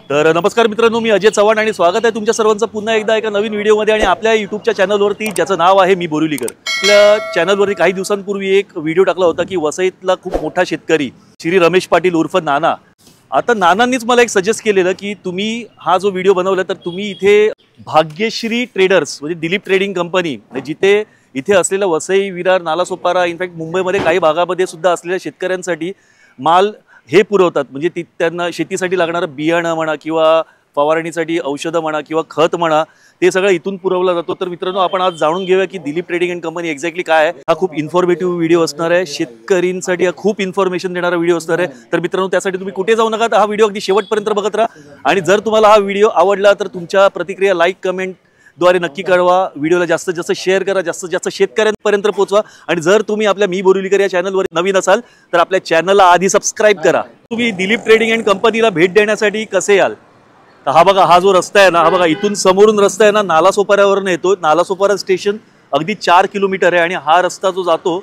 तर नमस्कार मित्रांनो, मी अजय चव्हाण आणि स्वागत आहे तुमच्या सर्वांचं पुन्हा एकदा एका नवीन व्हिडिओमध्ये आणि आपल्या यूट्यूबच्या चॅनलवरती, ज्याचं नाव आहे मी बोरिवलीकर। आपल्या चॅनलवरती काही दिवसांपूर्वी एक व्हिडिओ टाकला होता की वसईतला खूप मोठा शेतकरी श्री रमेश पाटील उर्फ नाना, आता नानांनीच मला एक सजेस्ट केलेलं की तुम्ही हा जो व्हिडिओ बनवला तर तुम्ही इथे भाग्यश्री ट्रेडर्स म्हणजे दिलीप ट्रेडिंग कंपनी, जिथे इथे असलेल्या वसई, विरार, नालासोपारा, इनफॅक्ट मुंबईमध्ये काही भागामध्ये सुद्धा असलेल्या शेतकऱ्यांसाठी माल हे पुरवतात। म्हणजे त्यांना शेतीसाठी लागणारं बियाणं म्हणा किंवा फवारणीसाठी औषधं म्हणा किंवा खत म्हणा, ते सगळं इथून पुरवला जातो। तर मित्रांनो, आपण आज जाणून घेऊया की Dilip trading and company exactly काय आहे। हा खूप इन्फॉर्मेटिव्ह व्हिडिओ असणार आहे, शेतकऱ्यांसाठी हा खूप इन्फॉर्मेशन देणारा व्हिडिओ असणार आहे। तर मित्रांनो, त्यासाठी तुम्ही कुठे जाऊ नका, तर हा व्हिडिओ अगदी शेवटपर्यंत बघत राहा। आणि जर तुम्हाला हा व्हिडिओ आवडला तर तुमच्या प्रतिक्रिया लाईक, कमेंट द्वारे नक्की कळवा। व्हिडिओला जास्तीत जास्त शेअर करा, जास्तीत जास्त शेतकऱ्यांपर्यंत पोहोचवा। आणि जर तुम्ही आपल्या मी बोरिवलीकर या चॅनलवर नवीन असाल तर आपल्या चॅनलला आधी सबस्क्राइब करा। तुम्ही दिलीप ट्रेडिंग अँड कंपनीला भेट देण्यासाठी कसे याल, तर हा बघा, हा जो रस्ता आहे ना, हा बघा इथून समोरून रस्ता आहे ना, नालासोपाऱ्यावरून येतो। नालासोपारा स्टेशन अगदी 4 किलोमीटर आहे आणि हा रस्ता जो जातो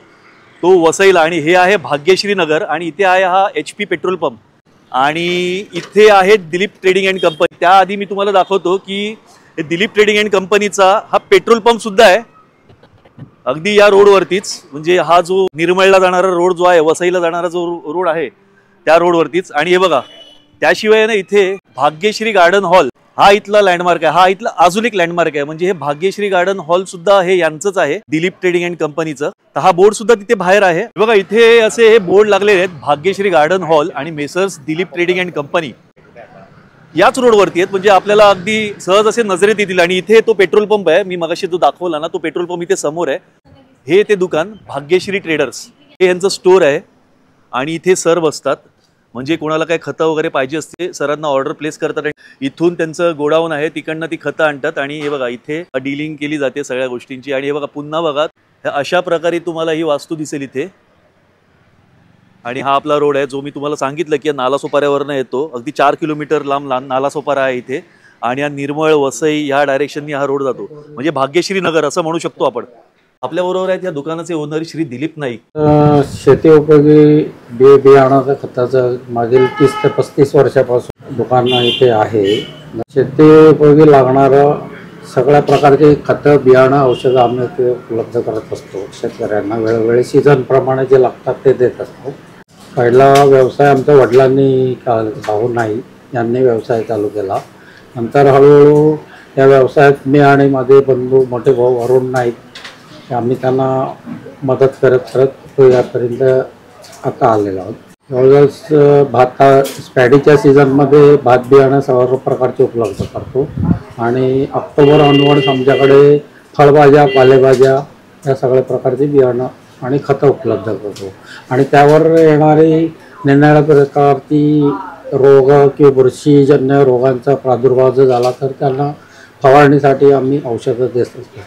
तो वसईला, आणि हे आहे भाग्यश्री नगर, आणि इथे आहे हा HP पेट्रोल पंप, आणि इथे आहे दिलीप ट्रेडिंग अँड कंपनी। त्याआधी मी तुम्हाला दाखवतो की दिलीप ट्रेडिंग अँड कंपनीचा हा पेट्रोल पंप सुद्धा आहे अगदी या रोडवरतीच। म्हणजे हा जो निर्मळला जाणारा रोड जो आहे, वसईला जाणारा जो रोड आहे त्या रोडवरतीच। आणि हे बघा, त्याशिवाय ना इथे भाग्यश्री गार्डन हॉल हा इथला लँडमार्क आहे, हा इथला अजून एक लँडमार्क आहे। म्हणजे हे भाग्यश्री गार्डन हॉल सुद्धा हे यांचंच आहे, दिलीप ट्रेडिंग अँड कंपनीचं। तर हा बोर्ड सुद्धा तिथे बाहेर आहे बघा, इथे असे हे बोर्ड लागलेले आहेत, भाग्यश्री गार्डन हॉल आणि messrs Dilip trading and company याच रोडवरती आहेत। म्हणजे आपल्याला अगदी सहज असे नजरेत येतील। आणि इथे तो पेट्रोल पंप आहे, मी मगाशी जो दाखवला ना, तो पेट्रोल पंप इथे समोर आहे। हे ते दुकान भाग्यश्री ट्रेडर्स, हे यांचं स्टोर आहे आणि इथे सर बसतात। म्हणजे कोणाला काय खतं वगैरे पाहिजे असते, सरांना ऑर्डर प्लेस करतात, इथून त्यांचं गोडाऊन आहे, तिकडनं ती खतं आणतात आणि हे बघा इथे डीलिंग केली जाते सगळ्या गोष्टींची। आणि हे बघा पुन्हा बघा, अशा प्रकारे तुम्हाला ही वास्तू दिसेल इथे। आणि हा आपला रोड आहे जो मी तुम्हाला सांगितलं की नालासोपाऱ्यावरनं येतो, अगदी 4 किलोमीटर लांब नालासोपारा आहे इथे, आणि हा निर्मळ, वसई ह्या डायरेक्शननी हा रोड जातो। म्हणजे भाग्यश्री नगर असं म्हणू शकतो आपण। आपल्या बरोबर आहेत या दुकानाचे ओनर श्री दिलीप नाईक। शेती उपयोगी बियाणाचं खताचं मागील 30 ते 35 वर्षापासून दुकान इथे आहे। शेती उपयोगी लागणारं सगळ्या प्रकारचे खतं, बियाणं, औषधं आम्ही ते उपलब्ध करत असतो शेतकऱ्यांना। वेळोवेळी सीझन प्रमाणे जे लागतात ते देत असतो। पहिला व्यवसाय आमच्या वडिलांनी, भाऊ नाईक यांनी व्यवसाय चालू केला। नंतर हळूहळू या व्यवसायात मी आणि माझे बंधू, मोठे भाऊ अरुण नाईक, आम्ही त्यांना मदत करत करत यापर्यंत आता आलेलो आहोत। जवळजवळ स्पॅडीच्या सीझनमध्ये भात बियाणं सर्व प्रकारचे उपलब्ध करतो आणि ऑक्टोबर ऑनवर्ड्स आमच्याकडे फळभाज्या, पालेभाज्या या सगळ्या प्रकारचे बियाणं आणि खतं उपलब्ध करतो। आणि त्यावर येणारी निरनिराळ्या प्रकारची रोग किंवा बुरशीजन्य रोगांचा प्रादुर्भाव जर झाला तर त्यांना फवारणीसाठी आम्ही औषधं देत असतो।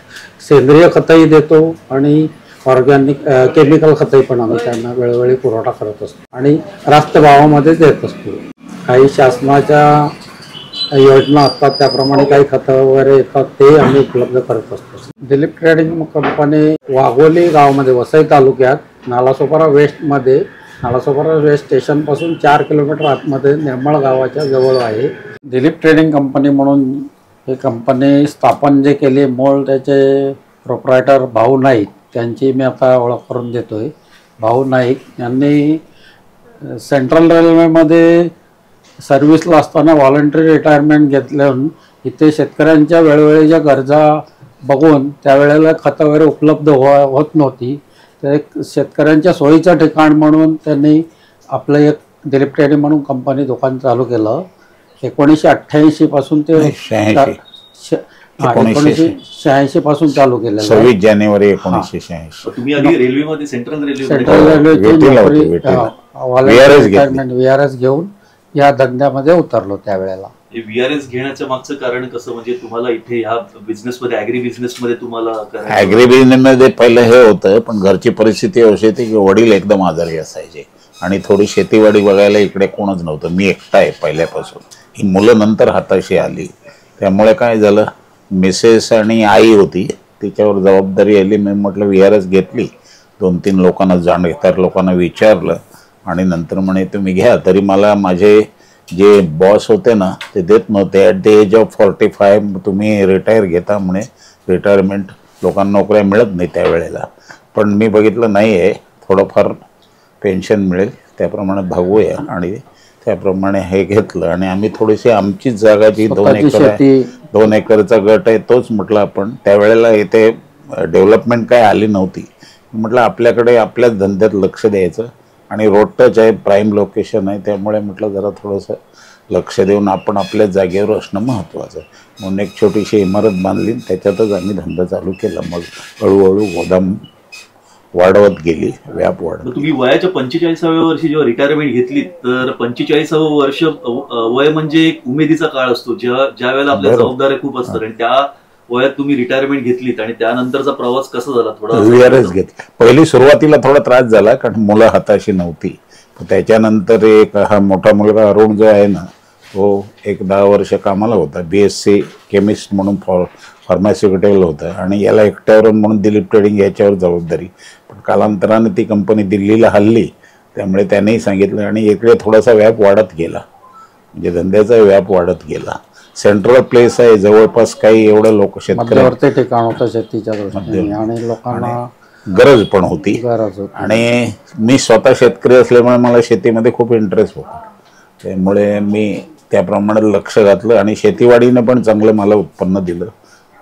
सेंद्रिय खतही देतो आणि ऑर्गॅनिक केमिकल खतही पण आम्ही त्यांना वेळोवेळी पुरवठा करत असतो आणि रास्त भावामध्ये देत असतो। काही शासनाच्या योजना असतात त्याप्रमाणे काही खतं वगैरे येतात, ते आम्ही उपलब्ध करत असतो। दिलीप ट्रेडिंग कंपनी वाघोली गावामध्ये, वसई तालुक्यात नालासोपारा वेस्टमध्ये, नालासोपारा वेस्ट स्टेशनपासून 4 किलोमीटर आतमध्ये निर्मळ गावाच्या जवळ आहे। दिलीप ट्रेडिंग कंपनी म्हणून ही कंपनी स्थापन जे केली, मूळ त्याचे प्रोप्रायटर भाऊ नाईक, त्यांची मी आता ओळख करून देतोय। भाऊ नाईक यांनी सेंट्रल रेल्वेमध्ये सर्व्हिसला असताना व्हॉलंटरी रिटायरमेंट घेतल्यावर इथे शेतकऱ्यांच्या वेळोवेळीच्या गरजा बघून त्यावेळेला खतं वगैरे उपलब्ध होत नव्हती, तर एक शेतकऱ्यांच्या सोयीचं ठिकाण म्हणून त्यांनी आपलं एक दिलीप ट्रेडिंग म्हणून कंपनी दुकान चालू केलं। 1988 पासून ते 1986 पासून चालू केलं, 26 जानेवारी 1986। तुम्ही आधी रेल्वेमध्ये, सेंट्रल रेल्वेची VRS घेऊन या धंद्यामध्ये उतरलो त्यावेळेला। VRS घेण्याचं मागचं कारण कसं, म्हणजे तुम्हाला इथे ह्या बिझनेसमध्ये, ॲग्री बिझनेसमध्ये तुम्हाला ॲग्री बिझनेसमध्ये पहिलं हे होतं, पण घरची परिस्थिती अशी होती की वडील एकदम आजारी असायचे आणि थोडी शेतीवाडी बघायला इकडे कोणच नव्हतं। मी एकटा आहे पहिल्यापासून, ही मुलं नंतर हाताशी आली, त्यामुळे काय झालं, मिसेस आणि आई होती, तिच्यावर जबाबदारी आली। मी म्हटलं VRS घेतली, 2-3 लोकांना जाणकार लोकांना विचारलं आणि नंतर म्हणे तुम्ही घ्या। तरी मला माझे जे बॉस होते ना ते देत नव्हते. ॲट द एज ऑफ 45 तुम्ही रिटायर घेता म्हणे, रिटायरमेंट लोकांना नोकऱ्या मिळत नाही त्यावेळेला. पण मी बघितलं नाही आहे, थोडंफार पेन्शन मिळेल त्याप्रमाणे भागूया आणि त्याप्रमाणे हे घेतलं. आणि आम्ही थोडीशी आमचीच जागा जी 2 एकर आहे, 2 एकरचा गट आहे तोच म्हटलं आपण. त्यावेळेला इथे डेव्हलपमेंट काय आली नव्हती. म्हटलं आपल्याकडे आपल्याच धंद्यात लक्ष द्यायचं आणि रोड टच आहे, प्राईम लोकेशन आहे, त्यामुळे म्हटलं जरा थोडंसं लक्ष देऊन आपण आपल्याच जागेवर असणं महत्त्वाचं. म्हणून एक छोटीशी इमारत बांधली, त्याच्यातच आम्ही धंदा चालू केला. मग हळूहळू गोदाम वाढवत गेली, व्याप वाढवत. तुम्ही वयाच्या 45व्या वर्षी जेव्हा रिटायरमेंट घेतली, तर 45वं वर्ष वय म्हणजे एक उमेदीचा काळ असतो, ज्या वेळेला आपल्या जबाबदाऱ्या खूप असतात. आणि त्या वयात तुम्ही रिटायरमेंट घेतलीत आणि त्यानंतरचा प्रवास कसा झाला? थोडा व्हीआरएस घेतला. पहिली सुरुवातीला थोडा त्रास झाला कारण मुलं हाताशी नव्हती. त्याच्यानंतर एक हा मोठा मुलगा अरुण जो आहे ना, तो एक 10 वर्ष कामाला होता, BSc केमिस्ट म्हणून फार्मास्युटिकल होता. आणि याला एकट्यावर म्हणून दिलीप ट्रेडिंग याच्यावर जबाबदारी. पण कालांतराने ती कंपनी दिल्लीला हल्ली, त्यामुळे त्यानेही सांगितलं आणि इकडे थोडासा व्याप वाढत गेला, म्हणजे धंद्याचा व्याप वाढत गेला. सेंट्रल प्लेस आहे, जवळपास काही एवढं लोक शेतकऱ्यावरती ठिकाण होतं शेतीच्या दृष्टीने आणि लोकांना गरज पण होती. आणि मी स्वतः शेतकरी असल्यामुळे मला शेतीमध्ये खूप इंटरेस्ट होता, त्यामुळे मी त्याप्रमाणे लक्ष घातलं आणि शेतीवाडीने पण चांगलं मला उत्पन्न दिलं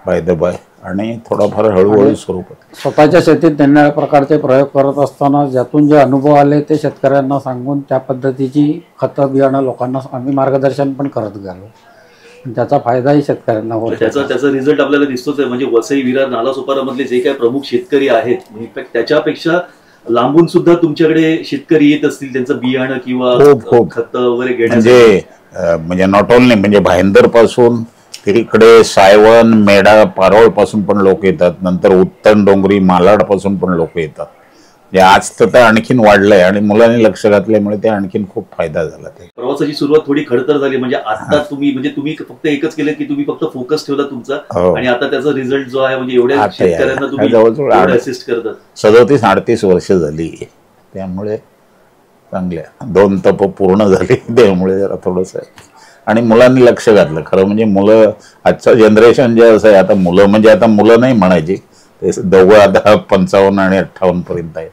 बाय द बाय. आणि थोडाफार हळूहळू स्वरूपात स्वतःच्या शेतीत निरनिराळ्या प्रकारचे प्रयोग करत असताना ज्यातून जे अनुभव आले ते शेतकऱ्यांना सांगून त्या पद्धतीची खतं बियाणं लोकांना आम्ही मार्गदर्शन पण करत गेलो. त्याचा फायदाही शेतकऱ्यांना होतो. त्याचा रिझल्ट आपल्याला दिसतोच आहे. म्हणजे वसई, विरार, नालासोपारा मधले जे काही प्रमुख शेतकरी आहेत, इनफॅक्ट त्याच्यापेक्षा लांबून सुद्धा तुमच्याकडे शेतकरी येत असतील त्यांचं बियाणं किंवा खत वगैरे घेण्यासाठी. म्हणजे नॉट ओनली म्हणजे भाईंदर पासून तिकडे सायवन, मेढा, पारोळ पासून पण लोक येतात. नंतर उत्तन डोंगरी, मालाड पासून पण लोक येतात. आज तर आणखीन वाढलंय आणि मुलांनी लक्ष घातल्यामुळे ते आणखीन खूप फायदा झाला. ते प्रवासाची सुरुवात थोडी खडतर झाली. म्हणजे आता तुम्ही फक्त एकच केलं की तुम्ही फक्त फोकस ठेवला तुमचा, आणि आता त्याचा रिझल्ट जो आहे म्हणजे एवढ्या शेतकऱ्यांना तुम्ही जवळजवळ असिस्ट करतात. 37-38 वर्ष झाली, त्यामुळे चांगल्या 2 तप पूर्ण झाली, त्यामुळे जरा थोडंसं. आणि मुलांनी लक्ष घातलं. खरं म्हणजे मुलं आजचं जनरेशन जे असं आहे, आता मुलं म्हणजे आता मुलं नाही म्हणायची, ते दोघं आता 55 आणि 58 पर्यंत आहेत.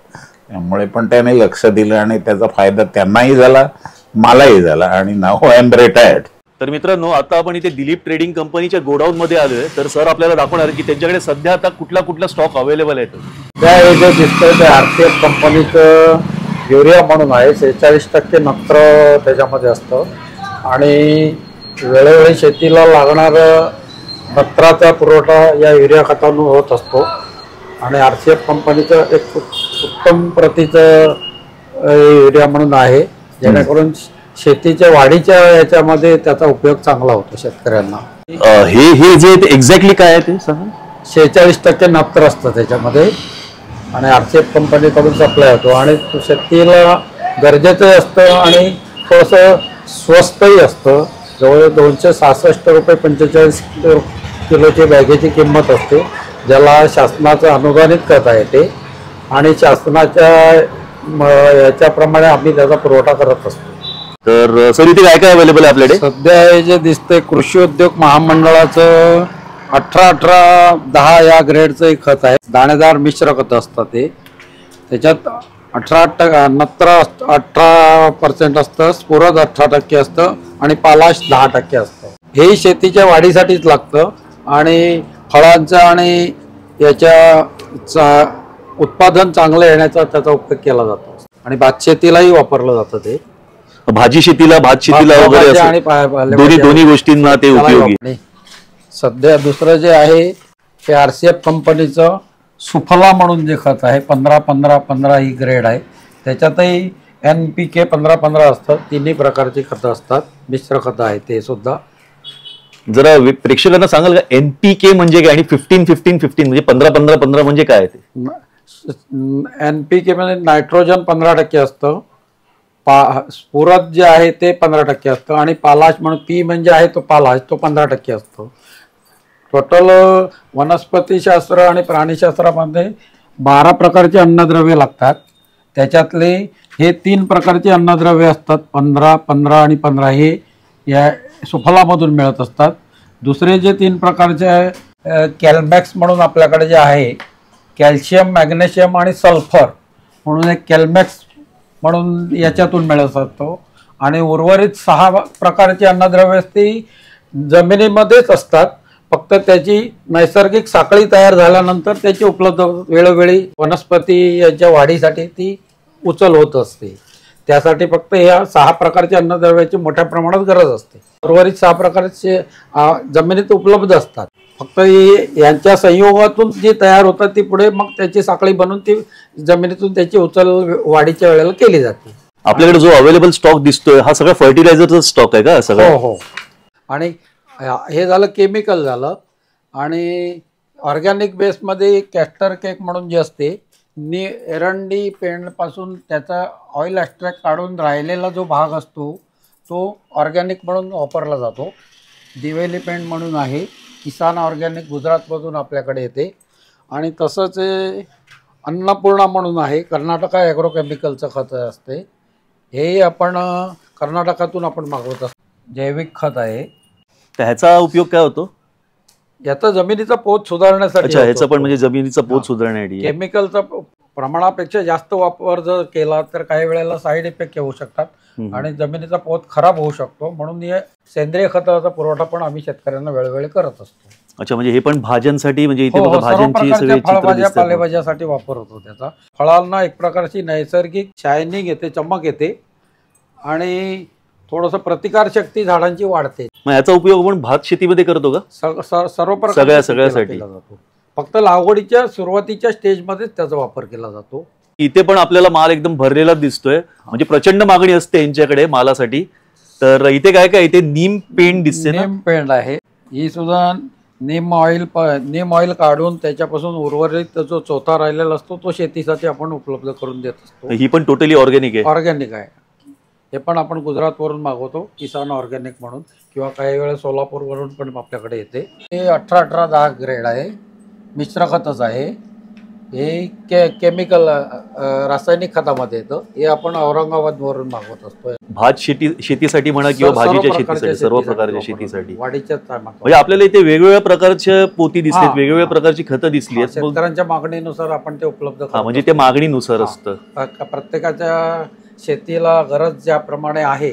त्यामुळे पण त्याने लक्ष दिलं आणि त्याचा फायदा त्यांनाही झाला, मलाही झाला. आणि नाव आय एम रिटायर्ड. तर मित्रांनो, आता आपण इथे दिलीप ट्रेडिंग कंपनीच्या गोडाऊन मध्ये आलोय. तर सर आपल्याला दाखवणार की त्यांच्याकडे सध्या आता कुठला स्टॉक अवेलेबल आहे. त्या जे दिसतंय ते RCF कंपनीचं युरिया म्हणून आहे. 46% नत्र त्याच्यामध्ये असतं आणि वेळोवेळी शेतीला लागणारं नत्राचा पुरवठा या युरिया खतातून होत असतो. आणि RCF कंपनीचं एक उत्तम प्रतीचं युरिया म्हणून आहे, जेणेकरून शेतीच्या वाढीच्या याच्यामध्ये त्याचा उपयोग चांगला होतो शेतकऱ्यांना. हे जे एक्झॅक्टली काय आहे ते सांगा. 46% नत्र असतं त्याच्यामध्ये आणि RCF कंपनीकडून सप्लाय होतो आणि शेतीला गरजेचंही असतं आणि थोडंसं स्वस्तही असतं. जवळ 266 रुपये 45 किलोची बॅगेची किंमत असते, ज्याला शासनाचं अनुदानित करता येते आणि शासनाच्या याच्याप्रमाणे आम्ही त्याचा पुरवठा करत असतो. तर सर इथे काय काय अवेलेबल आहे आपल्याकडे? सध्या हे जे दिसतंय कृषी उद्योग महामंडळाचं 18-18-10 या ग्रेडचं एक खत आहे. दाणेदार मिश्र खत असतं ते. त्याच्यात 18% नत्र 18% असतं, स्फुरद 18% असतं आणि पालाश 10% असतं. हे शेतीच्या वाढीसाठीच लागतं आणि फळांचं आणि याच्या उत्पादन चांगलं येण्याचा त्याचा उपयोग केला जातो. आणि भात शेतीलाही वापरलं जातं. ते भात शेतीला वगैरे आणि दोन्ही गोष्टींना ते उपयोगी. सध्या दुसरं जे आहे ते RCF कंपनीचं सुफला म्हणून जे खत आहे 15-15-15 ही ग्रेड आहे. त्याच्यातही NPK 15-15 असतं. तिन्ही प्रकारची खतं असतात, मिश्र खतं आहे ते सुद्धा. जरा प्रेक्षकांना सांगाल का NPK म्हणजे काय आणि 15-15-15 म्हणजे 15-15-15 म्हणजे काय ते? NPK म्हणजे नायट्रोजन 15% असतं, स्फुरद जे आहे ते 15% असतं आणि पालाश म्हणून P म्हणजे आहे तो पालाश, तो 15% असतो. टोटल वनस्पतीशास्त्र आणि प्राणीशास्त्रामध्ये 12 प्रकारचे अन्नद्रव्य लागतात. त्याच्यातले हे 3 प्रकारचे अन्नद्रव्य असतात. 15, 15 आणि 15 हे या सुफलामधून मिळत असतात. दुसरे जे 3 प्रकारचे कॅल्मॅक्स म्हणून आपल्याकडे जे आहे, कॅल्शियम, मॅग्नेशियम आणि सल्फर म्हणून एक कॅल्मॅक्स म्हणून याच्यातून मिळत असतो. आणि उर्वरित 6 प्रकारची अन्नद्रव्ये ती जमिनीमध्येच असतात. फक्त त्याची नैसर्गिक साखळी तयार झाल्यानंतर त्याची उपलब्ध वेळोवेळी वनस्पती यांच्या वाढीसाठी ती उचल होत असते. त्यासाठी फक्त या 6 प्रकारच्या अन्नद्रव्याची मोठ्या प्रमाणात गरज असते. उर्वरित 6 प्रकारचे जमिनीत उपलब्ध असतात. फक्त यांच्या संयोगातून जी तयार होतात ती पुढे मग त्याची साखळी बनवून ती जमिनीतून त्याची उचल वाढीच्या वेळेला केली जाते. आपल्याकडे जो अवेलेबल स्टॉक दिसतोय हा सगळा फर्टिलायझरचा स्टॉक आहे का सगळं? हो हो. आणि हे झालं केमिकल झालं. आणि ऑर्गॅनिक बेसमध्ये कॅस्टर केक म्हणून जे असते, एरंडी पेंडपासून त्याचा ऑइल एक्स्ट्रॅक्ट काढून राहिलेला जो भाग असतो तो ऑर्गॅनिक म्हणून वापरला जातो. दिवेली पेंड म्हणून आहे, किसान ऑर्गॅनिक गुजरातमधून आपल्याकडे येते. आणि तसंच अन्नपूर्णा म्हणून आहे, कर्नाटका ॲग्रोकेमिकलचं खत असते. हे आपण कर्नाटकातून आपण मागवत असतो. जैविक खत आहे. तर ह्याचा उपयोग काय होतो? याचा जमिनीचा पोत सुधारण्यासाठी. अच्छा, ह्याचा पण म्हणजे जमिनीचा पोत सुधारण्यासाठी. केमिकलचा प्रमाणापेक्षा जास्त वापर जर केला तर काही वेळेला साईड इफेक्ट येऊ शकतात आणि जमिनीचा पोत खराब होऊ शकतो. म्हणून हे सेंद्रिय खताचा पुरवठा पण आम्ही शेतकऱ्यांना वेळोवेळी करत असतो. अच्छा, म्हणजे हे पण भाज्यांसाठी, म्हणजे इथे बघा भाज्यांची सगळी फळभाज्या पालेभाज्यासाठी वापर होतो त्याचा. फळांना एक प्रकारची नैसर्गिक शायनिंग येते, चमक येते आणि थोडंसं प्रतिकारशक्ती झाडांची वाढते. मग याचा उपयोग आपण भात शेतीमध्ये करतो का? सर्व सगळ्यासाठी जातो. फक्त लागवडीच्या सुरुवातीच्या स्टेजमध्येच त्याचा वापर केला जातो. इथे पण आपल्याला माल एकदम भरलेला दिसतोय, म्हणजे प्रचंड मागणी असते यांच्याकडे मालासाठी. तर इथे काय काय, इथे नीम पेंड दिसते. नीम पेंड आहे ही सुद्धा. नीम ऑइल काढून त्याच्यापासून उर्वरित जो चोथा राहिलेला असतो तो शेतीसाठी आपण उपलब्ध करून देत असतो. ही पण टोटली ऑर्गॅनिक आहे. ऑर्गॅनिक आहे. हे पण आपण गुजरातवरून मागवतो, किसान ऑर्गॅनिक म्हणून, किंवा काही वेळा सोलापूरवरून पण आपल्याकडे येते. हे 18-18-10 ग्रेड आहे, मिश्र खतच आहे. हे केमिकल रासायनिक खतामध्ये येतं. हे आपण औरंगाबादवरून मागवत असतो. भात शेतीसाठी म्हणा किंवा भाजीच्या शेतीसाठी, सर्व प्रकारच्या शेतीसाठी. वाढीच्या म्हणजे आपल्याला इथे वेगवेगळ्या प्रकारच्या पोती दिसलीत, वेगवेगळ्या प्रकारची खतं दिसली आहेत. शेतकऱ्यांच्या मागणीनुसार आपण ते उपलब्ध करतो. म्हणजे ते मागणीनुसार असतं. प्रत्येकाच्या शेतीला गरज ज्याप्रमाणे आहे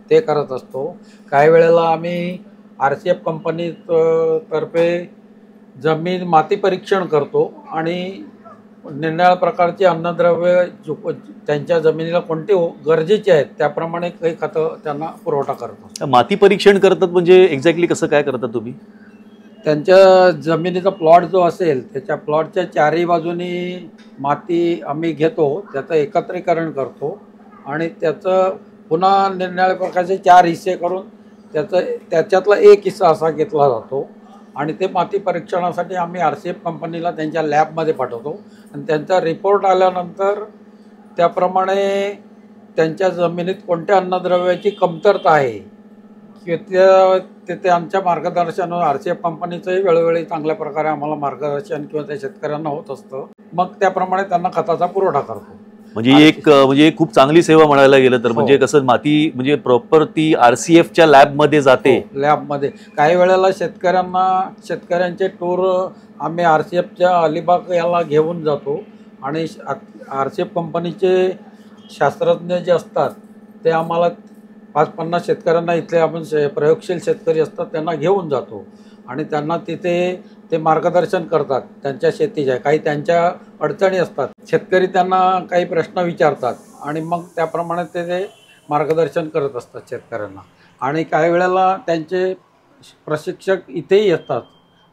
ते करत असतो. काही वेळेला आम्ही RCF कंपनी तर्फे जमीन माती परीक्षण करतो आणि निरनिराळ्या प्रकारचे अन्नद्रव्य त्यांच्या जमिनीला कोणते गरजेचे आहेत त्याप्रमाणे काही खतं त्यांना पुरवठा करतो. माती परीक्षण करतात म्हणजे एक्झॅक्टली कसं काय करता तुम्ही? त्यांच्या जमिनीचा प्लॉट जो असेल त्याच्या प्लॉटच्या 4ही बाजूनी माती आम्ही घेतो, त्याचं एकत्रीकरण करतो आणि त्याचं पुन्हा निरनिराळ्या प्रकारचे 4 हिस्से करून त्याच्यातला एक हिस्सा असा घेतला जातो आणि ते माती परीक्षणासाठी आम्ही RCF कंपनीला त्यांच्या लॅबमध्ये पाठवतो आणि त्यांचा रिपोर्ट आल्यानंतर त्याप्रमाणे त्यांच्या जमिनीत कोणत्या अन्नद्रव्याची कमतरता आहे किंवा ते त्यांच्या मार्गदर्शनावर RCF कंपनीचंही वेळोवेळी चांगल्या प्रकारे आम्हाला मार्गदर्शन किंवा त्या शेतकऱ्यांना होत असतं. मग त्याप्रमाणे त्यांना खताचा पुरवठा करतो. म्हणजे एक खूप चांगली सेवा म्हणायला गेलं तर. म्हणजे कसं माती म्हणजे प्रॉपर ती RCFच्या लॅबमध्ये जाते. लॅबमध्ये काही वेळेला शेतकऱ्यांचे टूर आम्ही RCFच्या अलिबाग याला घेऊन जातो आणि RCF कंपनीचे शास्त्रज्ञ जे असतात ते आम्हाला 5-50 शेतकऱ्यांना इथले आपण प्रयोगशील शेतकरी असतात त्यांना घेऊन जातो आणि त्यांना तिथे ते मार्गदर्शन करतात त्यांच्या शेतीच्या. काही त्यांच्या अडचणी असतात, शेतकरी त्यांना काही प्रश्न विचारतात आणि मग त्याप्रमाणे ते मार्गदर्शन करत असतात शेतकऱ्यांना. आणि काही वेळेला त्यांचे प्रशिक्षक इथेही असतात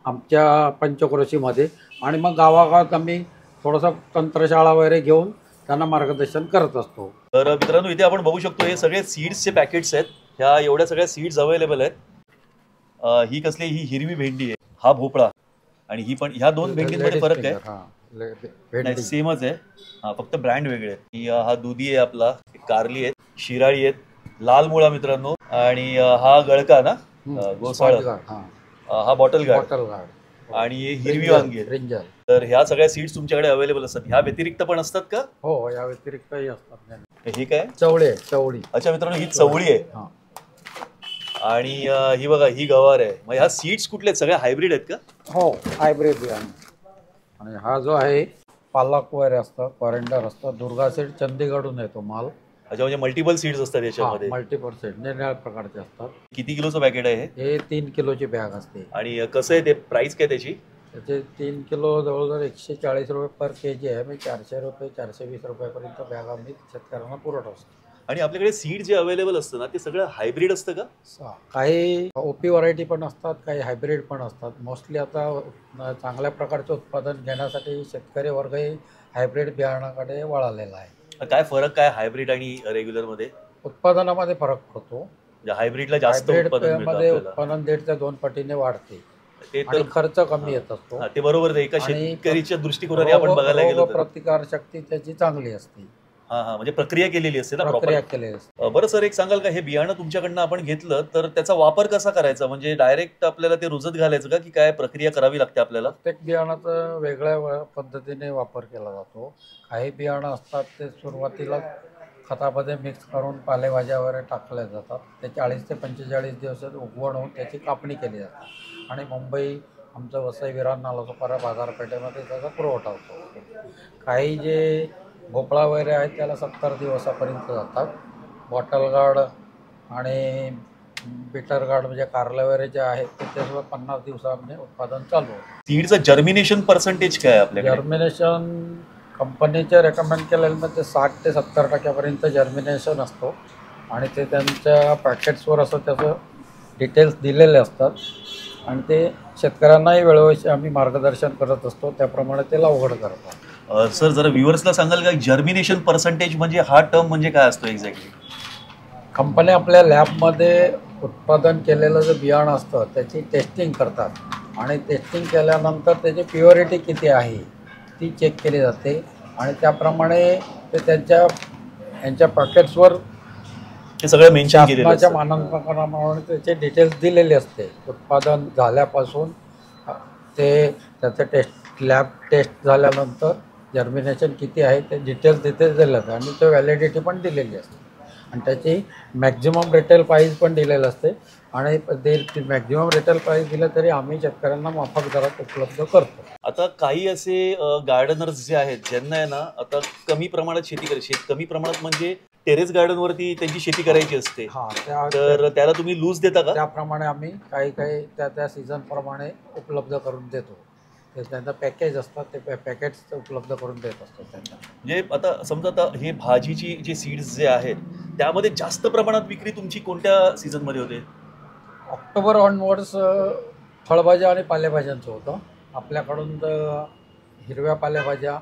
आमच्या पंचक्रोशीमध्ये आणि मग गावागावात आम्ही थोडंसं तंत्रशाळा वगैरे घेऊन त्यांना मार्गदर्शन करत असतो. तर मित्रांनो इथे आपण बघू शकतो हे सगळे सीड्सचे पॅकेट्स आहेत. ह्या एवढ्या सगळ्या सीड्स अवेलेबल आहेत. ही कसली, ही हिरवी भेंडी आहे, हा भोपळा आणि ही पण. ह्या 2 भेंडींमध्ये फरक आहे? सेमच आहे, फक्त ब्रँड वेगळे आहेत. हा दुधी आहे आपला, कारली आहेत, शिराळी आहेत, लाल मुळा मित्रांनो, आणि हा गळका ना, गोसाळ, हा बॉटल गार्ड, आणि हिरवी वांगी आहेत. तर ह्या सगळ्या सीड्स तुमच्याकडे अवेलेबल असतात, ह्या व्यतिरिक्त पण असतात का? हो, या व्यतिरिक्तही असतात. हे काय? चवळी. चवळी. अच्छा मित्रांनो, ही चवळी आहे. आणि ही बघा, ही गवार आहे. मग ह्या सीड्स कुठले आहेत? सगळ्या हायब्रिड आहेत का? हो, हायब्रिड बियाणे. आणि हा जो आहे पालक वगैरे असतं, कॉरिंडर असतं, दुर्गा सीड चंदीगडहून येतो माल. अच्छा, म्हणजे मल्टिपल सीड्स असतात याच्यामध्ये? मल्टिपल सीड निरनिराळ्या प्रकारचे असतात. किती किलोचं पॅकेट आहे हे 3 किलोची बॅग असते. आणि कसं आहे ते, प्राइस काय त्याची? त्याचे 3 किलो जवळजवळ 140 रुपये पर केजी आहे. म्हणजे 400 रुपये 420 रुपयापर्यंत बॅग आम्ही शेतकऱ्यांना पुरवत असतो. आणि आपल्याकडे सीड जे अवेलेबल असतं ना, ते सगळं हायब्रिड असतं का? काही ओपी व्हरायटी पण असतात, काही हायब्रिड पण असतात. मोस्टली आता चांगल्या प्रकारचे उत्पादन घेण्यासाठी शेतकरी वर्गही हायब्रिड बियाणाकडे वळालेला आहे. काय फरक काय हायब्रिड आणि रेग्युलर मध्ये? उत्पादनामध्ये फरक पडतो. हायब्रिडला जास्त उत्पादन मिळतं मध्ये आपल्याला. उत्पादन 1.5 ते 2 पटीने वाढते ते आणि तर खर्च कमी येत असतो. ते बरोबर आहे. एका शेतकरीच्या दृष्टिकोनाने आपण बघायला गेलो तर प्रतिकार शक्ती त्याची चांगली असते. म्हणजे प्रक्रिया केलेली असते ना, प्रक्रिया केलेली असते. बरं सर, एक सांगाल का, हे बियाणं तुमच्याकडनं आपण घेतलं तर त्याचा वापर कसा करायचा? म्हणजे डायरेक्ट आपल्याला ते रुजत घालायचं का, की काय प्रक्रिया करावी लागते आपल्याला? प्रत्येक बियाणाचा वेगळ्या पद्धतीने वापर केला जातो. काही बियाणं असतात ते सुरुवातीला खतामध्ये मिक्स करून पालेभाज्या वगैरे टाकल्या जातात. ते 40 ते 45 दिवसात उगवण होऊन त्याची कापणी केली जाते आणि मुंबई, आमचं वसई विरार नालासोपारा बाजारपेठेमध्ये त्याचा पुरवठा होतो. काही जे भोपळा वगैरे आहेत त्याला 70 दिवसापर्यंत जातात. बॉटल गार्ड आणि बिटर गार्ड म्हणजे कारले वगैरे जे आहेत ते त्याचं 50 दिवसामध्ये उत्पादन चालू होतं. सीडचं जर्मिनेशन पर्सेंटेज काय आहे आपल्याकडे? जर्मिनेशन कंपनीचे रेकमेंड केलेल्यामध्ये 60 ते 70% जर्मिनेशन असतो आणि ते त्यांच्या पॅकेट्सवर असं त्याचं डिटेल्स दिलेले असतात आणि ते शेतकऱ्यांनाही वेळोवेळी आम्ही मार्गदर्शन करत असतो, त्याप्रमाणे ते लागवड करतात. सर, जरा व्ह्युअर्सला सांगाल का, जर्मिनेशन पर्सेंटेज म्हणजे हा टर्म म्हणजे काय असतो एक्झॅक्टली? कंपन्या आपल्या लॅबमध्ये उत्पादन केलेलं जे बियाणं असतं त्याची टेस्टिंग करतात आणि टेस्टिंग केल्यानंतर त्याची प्युरिटी किती आहे ती चेक केली जाते आणि त्याप्रमाणे ते यांच्या पॅकेट्सवर ते सगळं मेन्शन केलेलं शासनाच्या असतं. मानांकनाप्रमाणे त्याचे डिटेल्स दिलेले असते. उत्पादन झाल्यापासून ते त्याचं लॅब टेस्ट झाल्यानंतर जर्मिनेशन किती आहे ते डिटेल्स तिथे दिले जातात आणि ते व्हॅलिडिटी पण दिलेली असते आणि त्याची मॅक्झिमम रिटेल प्राईस पण दिलेलं असते आणि ते मॅक्झिमम रिटेल प्राईस दिलं तरी आम्ही शेतकऱ्यांना माफक दरात उपलब्ध करतो. आता काही असे गार्डनर्स जे आहेत ज्यांना आहे ना, आता कमी प्रमाणात शेती करायची, कमी प्रमाणात म्हणजे टेरेस गार्डनवरती त्यांची शेती करायची असते, तर त्याला तुम्ही लूज देता का? त्याप्रमाणे आम्ही काही त्या सीझनप्रमाणे उपलब्ध करून देतो. ते त्यांचं पॅकेज असतात, ते पॅकेट्स उपलब्ध करून देत असतो त्यांना. म्हणजे आता समजा, आता हे भाजीची जे सीड्स जे आहेत त्यामध्ये जास्त प्रमाणात विक्री तुमची कोणत्या सीझनमध्ये होते? ऑक्टोबर ऑनवर्ड्स फळभाज्या आणि पालेभाज्यांचं होतं. आपल्याकडून हिरव्या पालेभाज्या,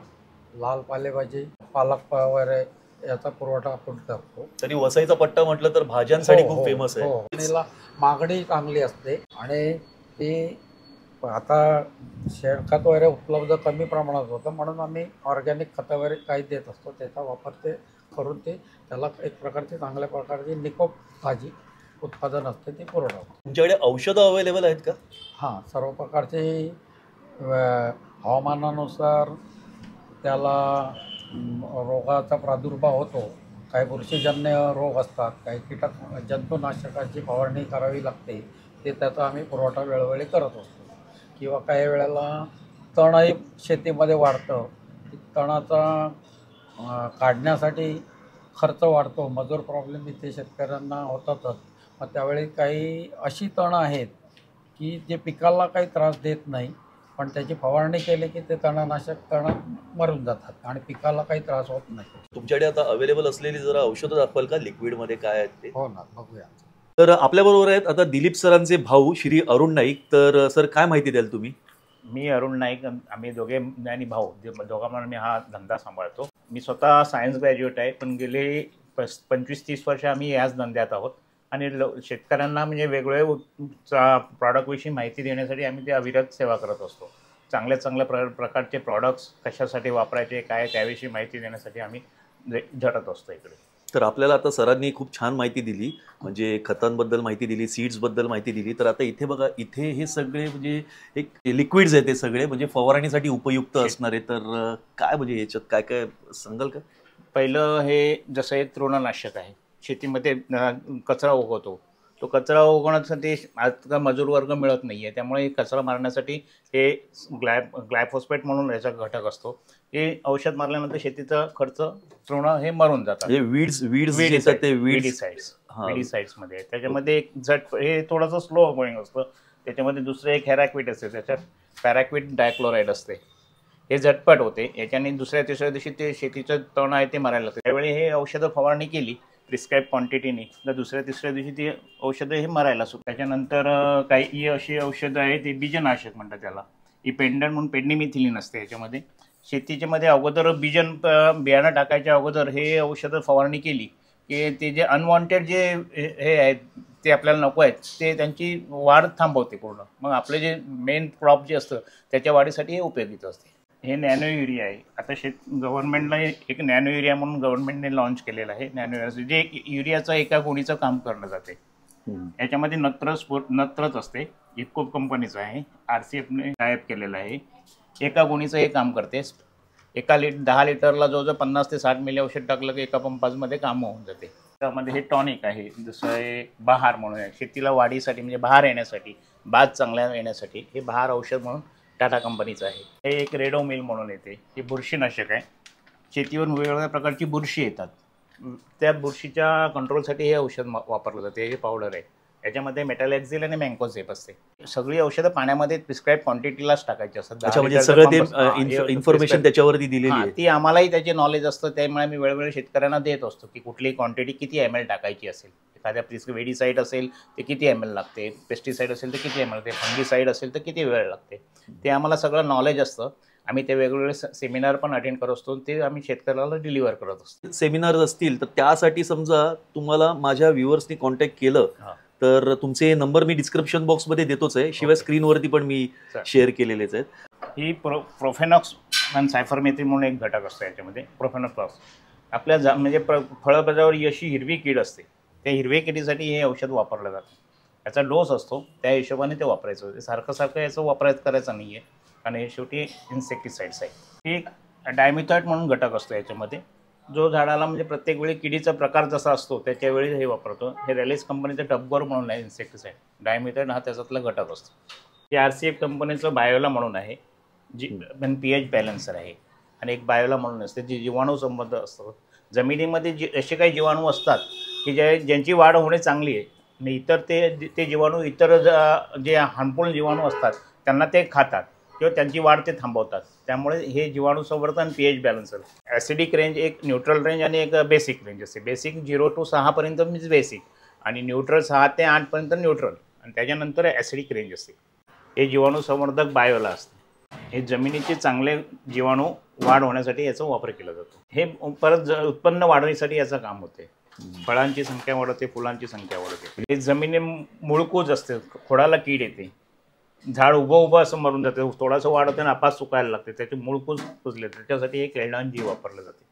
लाल पालेभाजी, पालक वगैरे याचा पुरवठा आपण करतो. तरी वसईचा पट्टा म्हटलं तर भाज्यांसाठी खूप फेमस आहे. तिला मागणी चांगली असते आणि ती आता शेणखत वगैरे उपलब्ध कमी प्रमाणात होतं म्हणून आम्ही ऑर्गॅनिक खतं वगैरे काही देत असतो. त्याचा वापर ते करून ते त्याला एक प्रकारची चांगल्या प्रकारची निकोप भाजी उत्पादन असते ते पुरवठा. तुमच्याकडे औषधं अवेलेबल आहेत का? हां, सर्व प्रकारचे हवामानानुसार त्याला रोगाचा प्रादुर्भाव होतो. काही बुरशीजन्य रोग असतात, काही कीटक जंतुनाशकाची फवारणी करावी लागते, ते त्याचा आम्ही पुरवठा वेळोवेळी करत असतो. किंवा काही वेळेला तणही शेतीमध्ये वाढतं, तणाचा काढण्यासाठी खर्च वाढतो, मजूर प्रॉब्लेम इथे शेतकऱ्यांना होतातच. मग त्यावेळी काही अशी तणं आहेत की जे पिकाला काही त्रास देत नाही पण त्याची फवारणी केली की ते तणनाशक मरून जातात आणि पिकाला काही त्रास होत नाही. तुमच्याकडे आता अवेलेबल असलेली जरा औषधं दाखवाल का, लिक्विडमध्ये काय आहेत ते? हो ना, बघूया. तर आपल्याबरोबर आहेत आता दिलीप सरांचे भाऊ श्री अरुण नाईक. तर सर, काय माहिती द्याल तुम्ही? मी अरुण नाईक, आम्ही दोघे आणि भाऊ दोघांना मी हा धंदा सांभाळतो. मी स्वतः सायन्स ग्रॅज्युएट आहे, पण गेले 25-30 वर्ष आम्ही याच धंद्यात आहोत आणि शेतकऱ्यांना म्हणजे वेगवेगळे प्रॉडक्टविषयी माहिती देण्यासाठी आम्ही ते अविरत सेवा करत असतो. चांगल्या प्रकारचे प्रॉडक्ट्स कशासाठी वापरायचे, काय त्याविषयी माहिती देण्यासाठी आम्ही झटत असतो इकडे. तर आपल्याला आता सरांनी खूप छान माहिती दिली, म्हणजे खतांबद्दल माहिती दिली, सीड्सबद्दल माहिती दिली. तर आता इथे बघा, इथे हे सगळे म्हणजे एक लिक्विड्स आहेत, ते सगळे म्हणजे फवारणीसाठी उपयुक्त असणारे. तर काय म्हणजे याच्यात काय काय सांगाल का? पहिलं हे जसं एक तृणनाशक आहे. शेतीमध्ये कचरा उगवतो, तो कचरा उगवण्यासाठी आजकाल मजूर वर्ग मिळत नाही आहे, त्यामुळे कचरा मारण्यासाठी हे ग्लायफोस्फेट म्हणून याचा घटक असतो. हे औषध मारल्यानंतर शेतीचा खर्च तृण हे मरून जातात. विडीसाइड्समध्ये त्याच्यामध्ये एक हे थोडंसं स्लो गोईंग असतं. त्याच्यामध्ये दुसरं एक हेरॅक्विट असते, त्याच्यात पॅराक्विट डायक्लोराईड असते. हे झटपट होते. याच्याने दुसऱ्या तिसऱ्या दिवशी ते शेतीचं तण आहे ते मारायला लागतं. त्यावेळी हे औषधं फवारणी केली प्रिस्क्राईब क्वांटिटीने, तर दुसऱ्या तिसऱ्या दिवशी ती औषधं हे मारायला सुरू. त्याच्यानंतर काही अशी औषधं आहे, ते बीजनाशक म्हणतात त्याला. ही पेंडंट म्हणून पेंडीमिथिलीन असते याच्यामध्ये. शेतीच्या मध्ये अगोदर बियाणं टाकायच्या अगोदर हे औषधं फवारणी केली की ते जे अनवॉन्टेड जे हे आहेत ते आपल्याला नको आहेत, ते त्यांची वाढ थांबवते पूर्ण. मग आपले जे मेन क्रॉप जे असतं त्याच्या वाढीसाठी हे उपयोगित असते. हे नॅनो युरिया आहे. आता गव्हर्नमेंटला एक नॅनो युरिया म्हणून गव्हर्नमेंटने लॉन्च केलेलं आहे. नॅनो युरिया जे युरियाचं एका गोणीचं काम करणं जाते. याच्यामध्ये नत्रच असते. इतको कंपनीचं आहे, RCFने टायप केलेलं आहे. एका गोणीचं हे काम करते. 10 लिटरला जवळजवळ 50 ते 60 मिली औषध टाकलं की एका पंपामध्ये काम होऊन जाते. त्यामध्ये हे टॉनिक आहे, जसं हे बहार म्हणून आहे. शेतीला वाढीसाठी म्हणजे बहार येण्यासाठी, बाग चांगल्या येण्यासाठी हे बहार औषध म्हणून टाटा कंपनीचं आहे. हे एक रेडोमिल म्हणून येते. हे बुरशीनाशक आहे. शेतीवर वेगवेगळ्या प्रकारची बुरशी येतात, त्या बुरशीच्या कंट्रोलसाठी हे औषध वापरलं जाते. हे पावडर आहे. याच्यामध्ये मेटॅलेक्झिल आणि मँकोझेप असते. सगळी औषधं पाण्यामध्ये प्रिस्क्राईब क्वांटिटीलाच टाकायची असतात. म्हणजे सगळं ते इन्फॉर्मेशन त्याच्यावरती दिलेली आहे. ती आम्हालाही त्याचे नॉलेज असतं, त्यामुळे मी वेळोवेळी शेतकऱ्यांना देत असतो की कुठली क्वांटिटी किती ml टाकायची असेल. एखाद्या वेडीसाईड असेल ते किती ml लागते, पेस्टिसाईड असेल तर किती ml लागते, फंगीसाईड असेल तर किती वेळ लागते, ते आम्हाला सगळं नॉलेज असतं. आम्ही ते वेगवेगळे सेमिनार पण अटेंड करत असतो, ते आम्ही शेतकऱ्याला डिलिव्हर करत असतो. सेमिनार असतील तर त्यासाठी समजा तुम्हाला माझ्या व्ह्युअर्सनी कॉन्टॅक्ट केलं तर तुमचे नंबर मी डिस्क्रिप्शन बॉक्समध्ये देतोच आहे, शिवाय स्क्रीनवरती पण मी शेअर केलेलेच आहेत. ही प्रोफेनॉक्स आणि सायफरमेथ्रिन म्हणून एक घटक असतो याच्यामध्ये. प्रोफेनॉक्स आपल्या म्हणजे फळबाजावर अशी हिरवी कीड असते, त्या हिरवी किडीसाठी हे औषध वापरलं जातं. याचा डोस असतो, त्या हिशोबाने ते वापरायचं. ते सारखं याचं करायचं नाही आहे, कारण हे शेवटी इन्सेक्टिसाइड्स आहे. एक डायमिथॉइट म्हणून घटक असतो याच्यामध्ये, जो झाडाला म्हणजे प्रत्येक वेळी किडीचा प्रकार जसा असतो त्याच्यावेळी हे वापरतो. हे रेलिस कंपनीचं टबगोर म्हणून आहे इन्सेक्टिसाइड. डायमिथॉइड हा त्याच्यातला घटक असतो. हे RCF कंपनीचं बायोला म्हणून आहे, जी pH बॅलन्सर आहे. आणि एक बायोला म्हणून असते, जी जीवाणू संबंध असतो. जमिनीमध्ये असे काही जीवाणू असतात की ज्यांची वाढ होणे चांगली आहे आणि इतर ते जीवाणू इतर जे हार्मफुल जीवाणू असतात त्यांना ते खातात किंवा त्यांची वाढ ते थांबवतात. त्यामुळे हे जीवाणू संवर्धन pH बॅलन्सर. ॲसिडिक रेंज एक न्यूट्रल रेंज आणि एक बेसिक रेंज असते. बेसिक 0 to 6 पर्यंत म्हणजे बेसिक, आणि न्यूट्रल 6 ते 8 पर्यंत न्यूट्रल, आणि त्याच्यानंतर ॲसिडिक रेंज असते. हे जीवाणू संवर्धक बायोला असते. हे जमिनीचे चांगले जीवाणू वाढ होण्यासाठी याचा वापर केला जातो. हे परत उत्पन्न वाढवण्यासाठी याचं काम होते. फळांची संख्या वाढवते, फुलांची संख्या वाढवते. हे जमिनी मुळकूज असते, खोडाला कीड येते, झाड उभं असं मरून जाते, थोडंसं वाढवते आणि आपास सुकायला लागते, त्याचे मुळकूज कुजले. त्याच्यासाठी हे केळडांजी वापरलं जाते.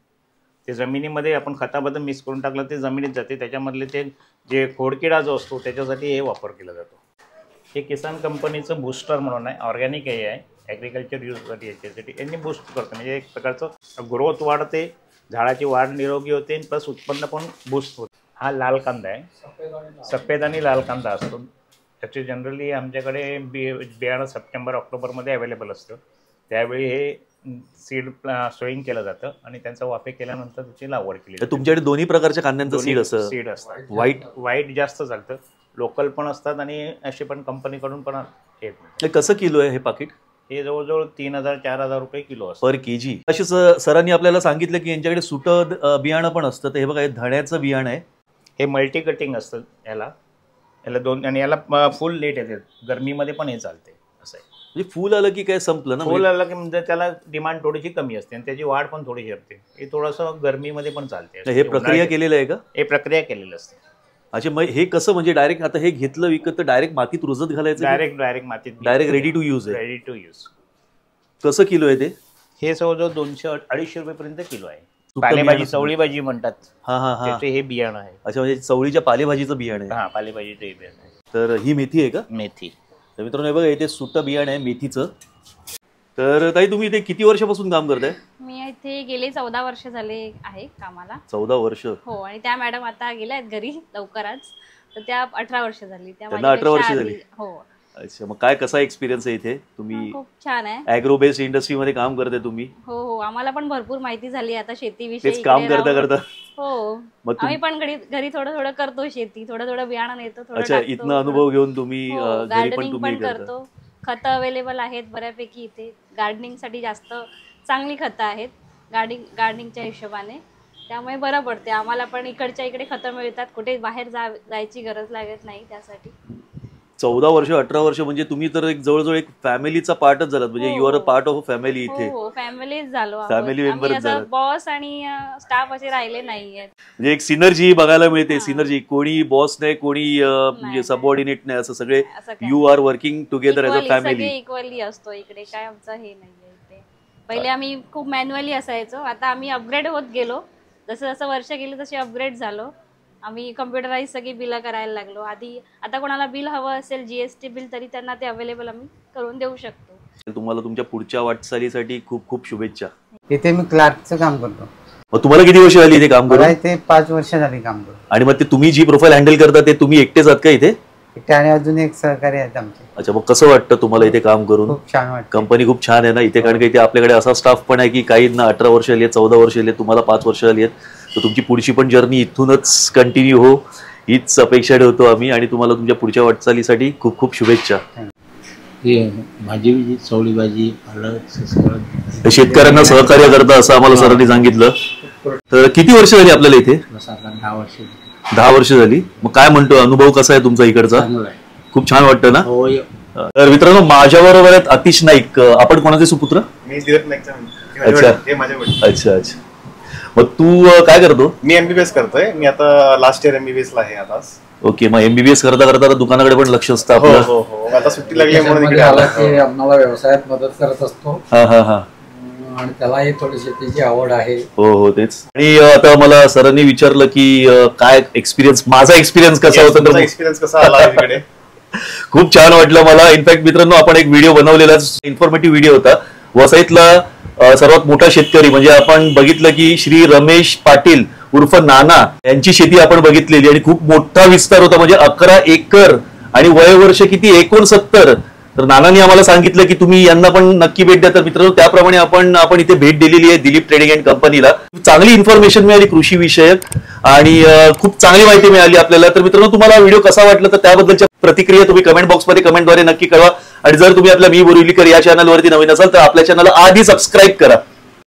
ते जमिनीमध्ये आपण खताबद्दल मिक्स करून टाकलं ते जमिनीत जाते. त्याच्यामधले ते जे खोडकिडा जो असतो त्याच्यासाठी हे वापर केला जातो. हे किसान कंपनीचं बूस्टर म्हणून आहे, ऑर्गॅनिक हे आहे, ॲग्रिकल्चर यूजसाठी. याच्यासाठी यांनी बूस्ट करतं, म्हणजे एक प्रकारचं ग्रोथ वाढते, झाडाची वाढ निरोगी होते, प्लस उत्पन्न पण बूस्ट होते. हा लाल कांदा आहे, सफेद आणि लाल कांदा असतो. त्याचे जनरली आमच्याकडे बियाणं सप्टेंबर-ऑक्टोबरमध्ये अवेलेबल असतं. त्यावेळी हे सीड सोईंग केलं जातं आणि त्यांचा वाफे केल्यानंतर त्याची लागवड केली जाते. तुमच्याकडे दोन्ही प्रकारच्या कांद्यांचं सीड असतं. व्हाईट जास्त चालतं, लोकल पण असतात आणि असे पण कंपनीकडून पण येत. कसं किलो आहे हे पाकिट? हे जवळजवळ 3,000-4,000 रुपये किलो असतं पर केजी. अशी सरांनी आपल्याला सांगितलं की यांच्याकडे सुटं बियाणं पण असतं. तर हे बघा, हे धण्याचं बियाणं आहे. हे मल्टी कटिंग असतं. याला 2 आणि याला फुल लेट येते, गरमीमध्ये पण हे चालते. असं आहे, म्हणजे फुल आलं की काय संपलं ना. फुल आलं की म्हणजे त्याला डिमांड थोडीशी कमी असते आणि त्याची वाढ पण थोडीशी असते. हे थोडंसं गरमीमध्ये पण चालते. हे प्रक्रिया केलेलं आहे का? हे प्रक्रिया केलेलं असते. अच्छा, मग हे कसं म्हणजे डायरेक्ट आता हे घेतलं विकत तर डायरेक्ट मातीत रुजत घालायचं? डायरेक्ट मातीत, डायरेक्ट रेडी टू यूज आहे. Ready to use. कसं किलो आहे ते? हे जवळजवळ 200-250 रुपयेपर्यंत किलो आहे. पालेभाजी चवळी भाजी म्हणतात, हा हा हा. त्याचे हे बियाणं आहे. अच्छा, म्हणजे चवळीच्या पालेभाजीचं बियाणं आहे. हा, पालेभाजीचं हे बियाणं आहे. तर ही मेथी आहे का? मेथी. तर मित्रांनो, हे बघा, इथे सुट्टं बियाणं आहे मेथीचं. तर ताई, तुम्ही इथे किती वर्षापासून काम करताय? मी इथे गेले 14 वर्ष झाले आहे कामाला. 14 वर्ष. हो, आणि त्या मॅडम आता गेल्या आहेत घरी लवकरच, तर त्या 18 वर्ष झाली. त्यांना 18 वर्ष झाली. हो. अच्छा, मग काय कसा एक्सपिरियन्स आहे इथे? तुम्ही खूप छान आहे. ॲग्रो बेस्ड इंडस्ट्रीमध्ये काम करते तुम्ही? हो हो, आम्हाला पण भरपूर माहिती झाली आता शेतीविषयी. तेच काम करता करता. हो, आम्ही पण घरी थोडं थोडं करतो शेती, थोडं थोडं बियाणं नेतो, थोडं. अच्छा, इथनं अनुभव घेऊन तुम्ही घरी पण गार्डनिंग तुम्ही पण करतो. खतं अवेलेबल आहेत बऱ्यापैकी इथे. गार्डनिंग साठी जास्त चांगली खतं आहेत गार्डनिंगच्या हिशोबाने, त्यामुळे बरं पडते आम्हाला पण. इकडच्या इकडे खतं मिळतात, कुठे बाहेर जायची गरज लागत नाही त्यासाठी. 14 वर्ष 18 वर्ष म्हणजे तुम्ही तर एक जवळजवळ एक फॅमिलीचा पार्टच झालात. म्हणजे you are a part of a family इथे. हो, फॅमिलीच झालो. फॅमिली मेंबरच झालात. बॉस आणि स्टाफ असे राहिले नाहीयेत. म्हणजे एक सिनर्जी बघायला मिळते. सिनर्जी, कोणी बॉस नाही, कोणी म्हणजे सबऑर्डिनेट नाही, असं सगळे you are working together as a family. Equally असतो इकडे, काय आमचं हे नाहीये इथे. पहिले आम्ही खूप मॅन्युअली असायचो, आता आम्ही अपग्रेड होत गेलो. जसं जसं वर्ष गेली तसे अपग्रेड झालो. आम्ही कम्प्युटराईज सगळी बिलं करायला लागलो. आता कोणाला बिल हवं असेल, जीएसटी बिल, तरी त्यांना ते अवेलेबल आम्ही करून देऊ शकतो. तुम्हाला तुमच्या पुढच्या वाटचालीसाठी खूप खूप शुभेच्छा. इथे मी क्लार्कचं काम करतो. मग तुम्हाला किती वर्ष झाली इथे काम करून? इथे 5 वर्ष झाली काम करतो. आणि मग ते तुम्ही जी प्रोफाईल हँडल करता ते तुम्ही एकटेच आहात का इथे? आणि अजून एक सहकारी आहेत आमचे. अच्छा, मग कसं वाटतं तुम्हाला इथे काम करून? खूप छान वाटतं. कंपनी खूप छान आहे ना इथे? कारण की इथे आपल्याकडे असा स्टाफ पण आहे की काही ना 18 वर्ष आली आहेत, 14 वर्ष आली आहेत, तुम्हाला 5 वर्ष आली आहेत. तर तुमची पुढची पण जर्नी इथूनच कंटिन्यू हो, हीच अपेक्षा ठेवतो आम्ही. आणि तुम्हाला तुमच्या पुढच्या वाटचालीसाठी खूप खूप शुभेच्छा. भाजी, चवळी भाजी, सगळं शेतकऱ्यांना सहकार्य करता असं आम्हाला सरांनी सांगितलं. तर किती वर्ष झाली आपल्याला इथे? 10 वर्ष. 10 वर्ष झाली. मग काय म्हणतो, अनुभव कसा आहे तुमचा इकडचा? खूप छान वाटतं ना? तर मित्रांनो, माझ्या बरोबर आहेत आतिश नाईक. आपण कोणाचे सुपुत्र? अच्छा अच्छा अच्छा. मग तू काय करतो? मी एमबीबीएस करतोय. मी आता लास्ट इयर एमबीबीएस ला आहे आता. ओके, मग एमबीबीएस करता करता दुकानाकडे पण लक्ष असतं आपलं? हो हो, आता सुट्टी लागली म्हणून इकडे आला की आम्हाला व्यवसायात मदत करत असतो. हा हा हा. आणि त्यालाही थोडी शेतीची आवड आहे. हो हो, तेच. आणि आता मला सरांनी विचारलं की काय एक्सपिरियन्स, माझा एक्सपिरियन्स कसा होता? तर एक्सपिरियन्स कसा आला इकडे? खूप छान वाटलं मला. इनफॅक्ट मित्रांनो, आपण एक व्हिडिओ बनवलेला, इन्फॉर्मेटिव्ह व्हिडिओ होता. वसईतला सर्वात मोठा शेतकरी म्हणजे आपण बघितलं की श्री रमेश पाटील उर्फ नाना यांची शेती आपण बघितलेली. आणि खूप मोठा विस्तार होता, म्हणजे 11 एकर आणि वयवर्ष किती? 69. तर नानांनी आम्हाला सांगितलं की तुम्ही यांना पण नक्की भेट द्या. तर मित्रांनो, त्याप्रमाणे आपण इथे भेट दिलेली आहे दिलीप ट्रेडिंग अँड कंपनीला. चांगली इन्फॉर्मेशन मिळाली कृषी विषयक आणि खूप चांगली माहिती मिळाली आपल्याला. तर मित्रांनो, तुम्हाला व्हिडिओ कसा वाटला तर त्याबद्दलच्या प्रतिक्रिया तुम्ही कमेंट बॉक्समध्ये कमेंटद्वारे नक्की कळवा. आणि जर तुम्ही आपल्या मी बोरिवलीकर या चॅनलवरती नवीन असाल तर आपल्या चॅनलला आधी सबस्क्राईब करा.